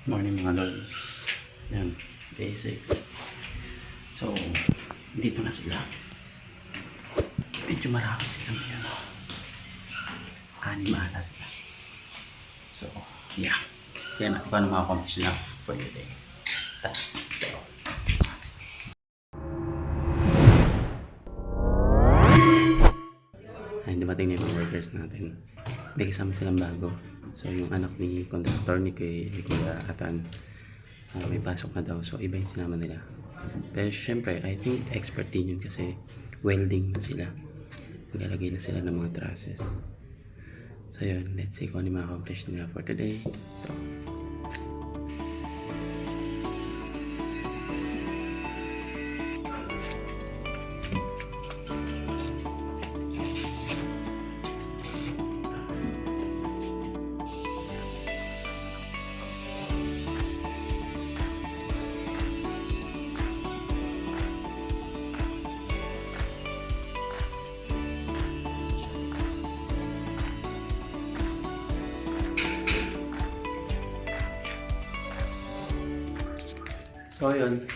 Morning mga lods. Yan, day 6. So, dito na sila. Medyo marami sila ngayon. 6 ata sila. So, yeah. Kaya natin paano makakomplete sila for the day. Tara, let's go. Ayun, dumating na yung mga workers natin. May kasama silang bago. So, yung anak ni contractor ni Kuya Atan, may pasok na daw. So, iba yung sinama nila. Pero syempre, I think expert din yun kasi welding na sila. Maglalagay na sila ng mga trusses. So, yun. Let's see kung ano ma-accomplish nila for today. So, So yun,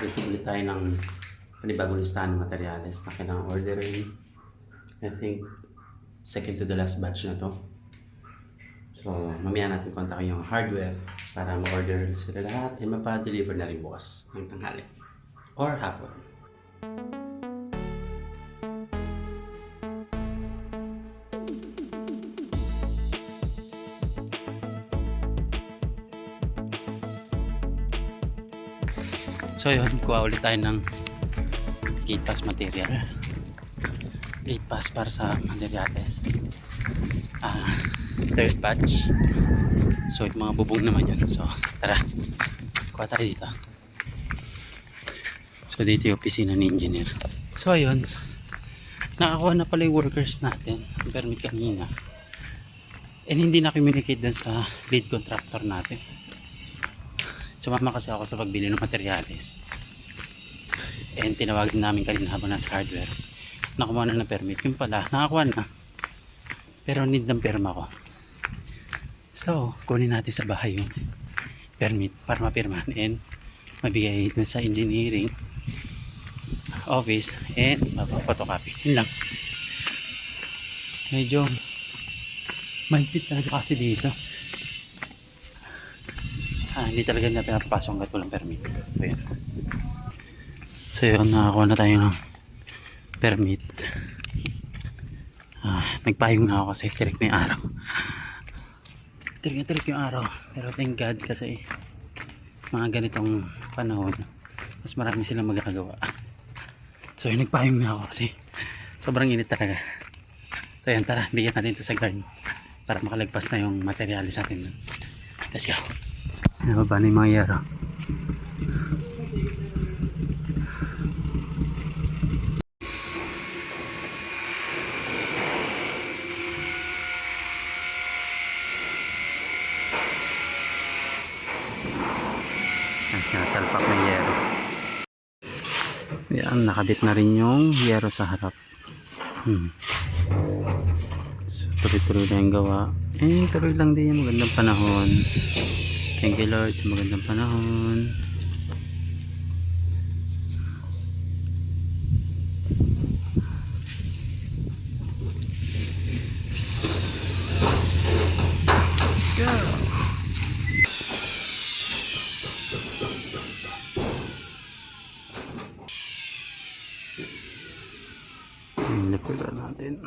receive ulit tayo ng panibagong listahan ng materials na kailangan orderin. I think second to the last batch na to. So mamaya natin kontakin yung hardware para ma-order sila lahat at mapa-deliver na rin bukas ng tanghali or hapon. So yun, kuha ulit tayo ng gate pass material. Gate pass para sa materials. Third batch. So yung mga bubong naman yun. So tara, kuha tayo dito. So dito yung opisina ni engineer. So ayun, nakakuha na pala yung workers natin ang permit kanina. And hindi na communicate dun sa lead contractor natin. Sumama kasi ako sa pagbili ng materials. And tinawagan namin kanina habang nasa hardware. Nakuha na ng permit. Yung pala, nakakuha na. Pero need ng perma ko. So, kunin natin sa bahay yung permit para mapirmahan and mabigay dun sa engineering office and mapapotocopy. Yun lang. Medyo mahigpit talaga kasi dito. Hindi talaga na pinapapasok hanggat walang permit. So yun. So yun, nakakuha na tayo ng permit. Nagpayong na ako kasi tirik na yung araw. Tirik yung araw. Pero thank God kasi mga ganitong panahon mas marami silang magagawa. So yun, nagpayong na ako kasi sobrang init talaga. So yan, tara, bigyan natin ito sa guard para makalagpas na yung materialis natin dun. Let's go. Nababa na yung mga yero. Sinasalpak na yero. Yan, nakabit na rin yung yero sa harap. So, tuloy-tuloy na yung gawa. Tuloy lang din yung magandang panahon. Thank you Lord sa magandang panahon. Let's go. Lapitan natin.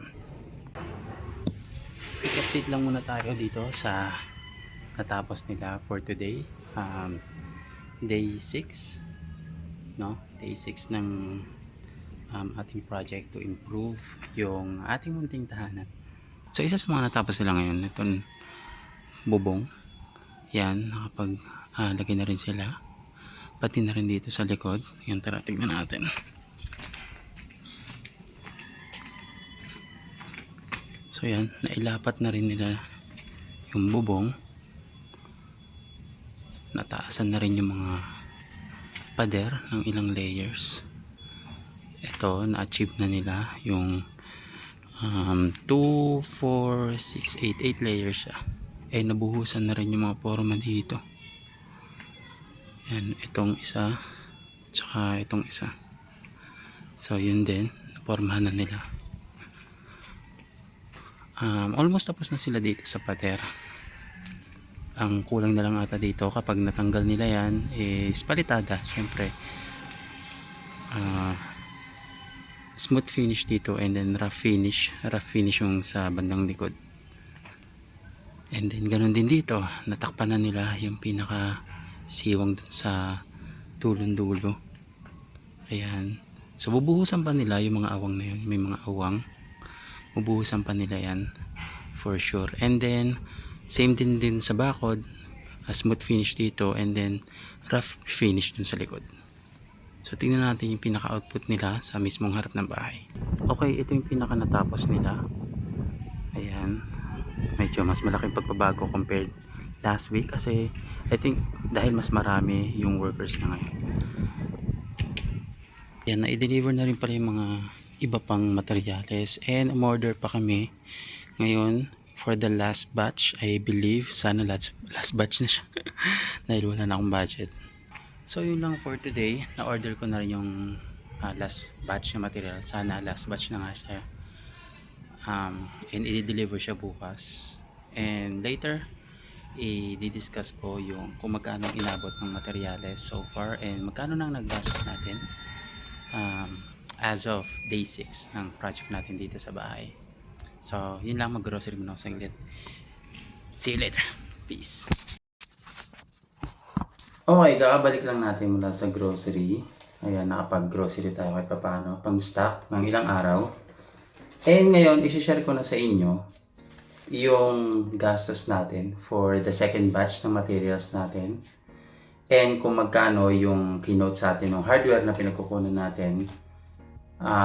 Quick update lang muna tayo dito sa natapos nila for today. Day 6, no? Day 6 ng ating project to improve yung ating munting tahanan. So isa sa mga natapos nila ngayon, itong bubong. Yan, nakapag lagay na rin sila. Pati na rin dito sa likod. Yan, tara tignan natin. So yan, nailapat na rin nila yung bubong. Nataasan na rin yung mga pader ng ilang layers. Ito, na-achieve na nila yung 2, 4, 6, 8 layers siya. eh nabuhusan na rin yung mga forma dito. Yan, itong isa tsaka itong isa. So yun din, napormahan na nila. Almost tapos na sila dito sa pader. Ang kulang na lang ata dito kapag natanggal nila yan is palitada. Syempre smooth finish dito and then rough finish yung sa bandang likod. And then ganun din dito, natakpan na nila yung pinaka siwang dun sa tulong dulo. Ayan, so bubuhusan pa nila yung mga awang na yun. May mga awang, bubuhusan pa nila yan for sure. And then same din sa bakod, smooth finish dito and then rough finish dun sa likod. So tingnan natin yung pinaka output nila sa mismong harap ng bahay. Okay, ito yung pinaka natapos nila. Ayan, medyo mas malaking pagbabago compared last week kasi I think dahil mas marami yung workers na ngayon. Yan, na-deliver na rin pala yung mga iba pang materyales and umorder pa kami ngayon for the last batch. I believe sana last batch na siya dahil wala na akong budget. So yun lang for today, na-order ko na rin yung last batch na material. Sana last batch na nga siya. And i-deliver siya bukas. And later, i-discuss ko yung kung magkano inabot ng materyales so far and magkano nang naggastos natin as of day 6 ng project natin dito sa bahay. So yun lang, mag-grocery muna ako saglit. See you later. Peace. Okay, kakabalik lang natin mula sa grocery. Ayan, nakapag-grocery tayo kahit paano. Pang-stock ng ilang araw. And ngayon, isi-share ko na sa inyo yung gastos natin for the second batch ng materials natin. And kung magkano yung kinote sa atin ng hardware na pinagkukunan natin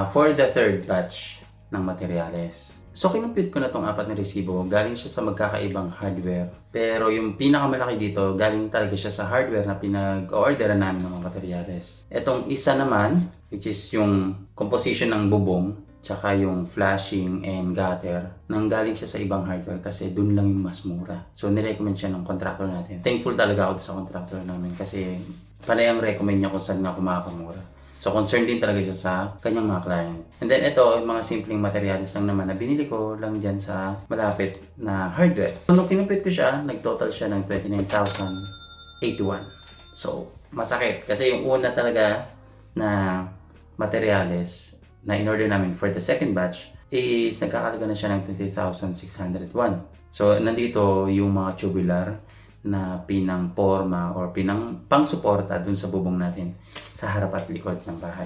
for the third batch ng materials. So kinumpute ko na tong 4 na resibo. Galing siya sa magkakaibang hardware. Pero yung pinakamalaki dito, galing talaga siya sa hardware na pinag-orderan namin ng mga materyales. Etong isa naman, which is yung composition ng bubong, tsaka yung flashing and gutter, nanggaling siya sa ibang hardware kasi dun lang yung mas mura. So nirecommend siya ng contractor natin. Thankful talaga ako sa contractor namin kasi panay ang recommend niya kung saan nga kumakamura. So concerned din talaga siya sa kanyang mga client. And then ito, yung mga simpleng materials lang naman na binili ko lang dyan sa malapit na hardware. So nung kinumpit ko siya, nag-total siya ng 29,081. So masakit kasi yung una talaga na materials na in-order namin for the second batch is nagkakalaga na siya ng 20,601. So nandito yung mga tubular na pinang forma or pinang pang-suporta dun sa bubong natin sa harap at likod ng bahay.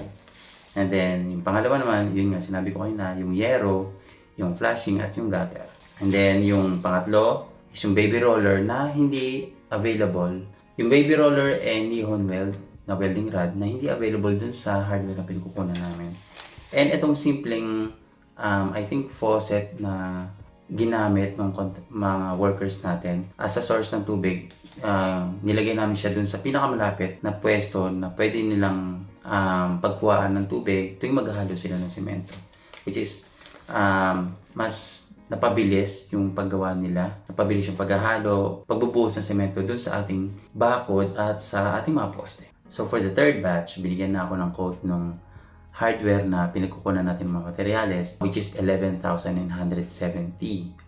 And then yung pangalawa naman, yun nga sinabi ko kanina, yung yero, yung flashing at yung gutter. And then yung pangatlo is yung baby roller na hindi available. Yung baby roller and Nihon weld na welding rod na hindi available dun sa hardware na pinagkukunan namin. And itong simpleng I think faucet na ginamit ng mga workers natin as a source ng tubig. Nilagay namin siya dun sa pinakamalapit na pwesto na pwede nilang pagkuhaan ng tubig tuwing maghahalo sila ng semento. Which is mas napabilis yung paggawa nila, napabilis yung paghahalo, pagbubuhos ng semento dun sa ating bakod at sa ating mga poste. So for the third batch, binigyan na ako ng quote ng hardware na pinagkukunan natin mga materyales, which is 11,970.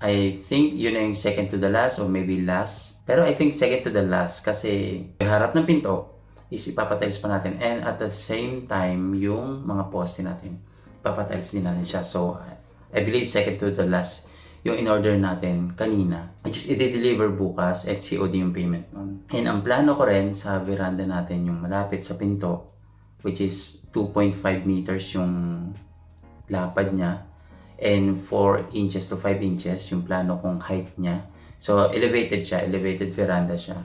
I think yun na yung second to the last or maybe last. Pero I think second to the last kasi yung harap ng pinto is ipapatiles pa natin and at the same time yung mga poste natin ipapatiles din natin siya. So I believe second to the last yung in-order natin kanina, which is i-deliver bukas at COD yung payment nun. And ang plano ko rin sa veranda natin yung malapit sa pinto, which is 2.5 meters yung lapad niya and 4 inches to 5 inches yung plano kong height niya. So elevated siya, elevated veranda siya.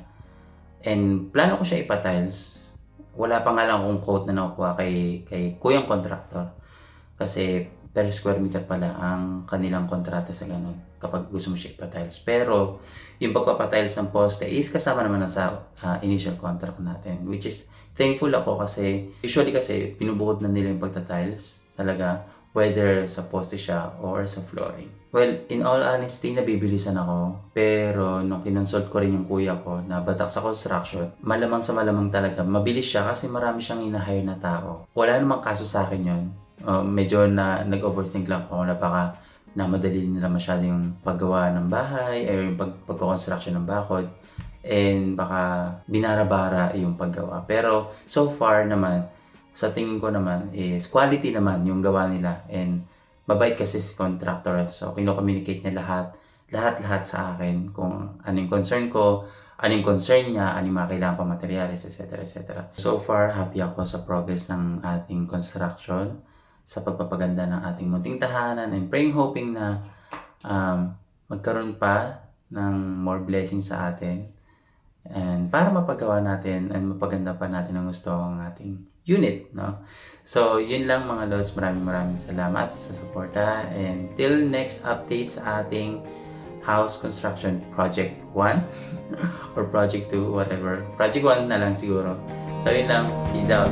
And plano ko siya ipa-tiles. Wala pa nga lang akong quote na nakuha kay kuyang contractor. Kasi per square meter pala ang kanilang kontrata sa ganun kapag gusto mo siya ipa-tiles. Pero yung pagpapatiles ng poste is kasama naman na sa initial contract natin, which is thankful ako kasi usually kasi pinubuhod na nila yung pagta-tiles. Talaga whether sa poste siya or sa flooring. Well, in all honesty, nabibilisan ako. Pero nung kinonsult ko rin yung kuya ko na batak sa construction, malamang sa malamang talaga, mabilis siya kasi marami siyang inahire na tao. Wala namang kaso sa akin yun. Medyo na nag-overthink lang ako na baka na madali nila masyado yung paggawa ng bahay or yung pagko-construction ng bakod. And baka binarabara yung paggawa. Pero so far naman, sa tingin ko naman is quality naman yung gawa nila, and mabait kasi si contractor, so kino-communicate niya lahat sa akin kung ano yung concern ko, ano yung concern niya, ano yung mga kailangan pa materials, etc. etc. So far, happy ako sa progress ng ating construction, sa pagpapaganda ng ating munting tahanan, and praying, hoping na magkaroon pa ng more blessings sa atin, and para mapagawa natin and mapaganda pa natin ang gusto ang ating unit, no? So, yun lang mga lods. Maraming salamat sa suporta, and till next update sa ating house construction project 1 or project 2, whatever. Project 1 na lang siguro. So, yun lang. Peace out.